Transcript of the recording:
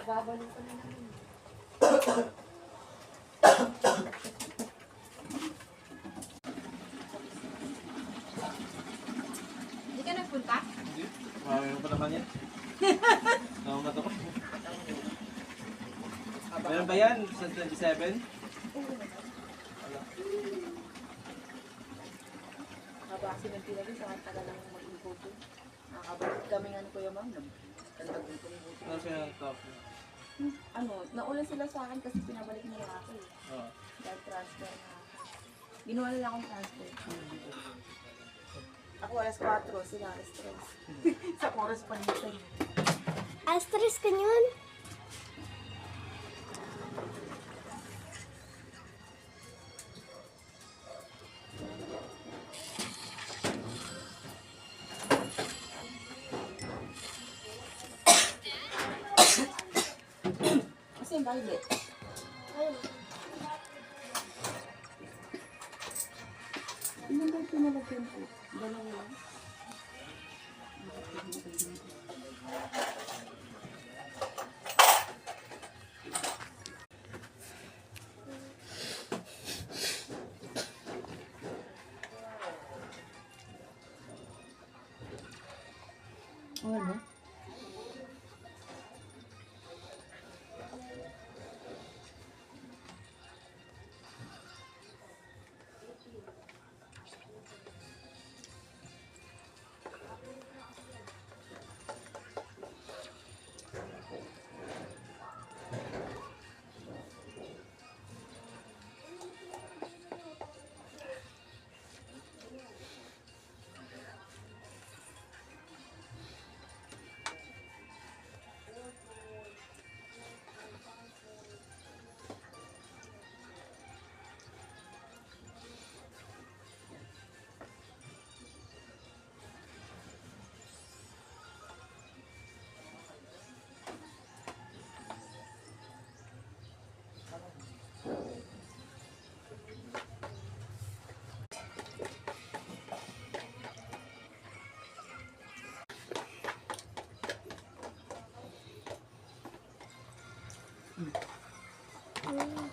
Babalik ko na naman. Hindi ka nagpunta? Hindi. Marami pa naman yan. Tama na to. Meron ba yan sa 27? Wala. Nakabasi ng pila din sa tagal lang mag-import yun. Nakakabalik kami nga ni Kuya Ma'am. Nagtagin ko yung Ano siya ng top? ano, naulan sila sa akin kasi pinabalik nila ako eh. Oo. Dahil transfer na ako. Ginawa nila akong transfer. Ako alas 4, sila alas 3. Sa oras pa nito. Astres ka yun? Kasi yung violet. Ayun. Ilan ba yung pinalagyan ko? Dalawa lang. Ano?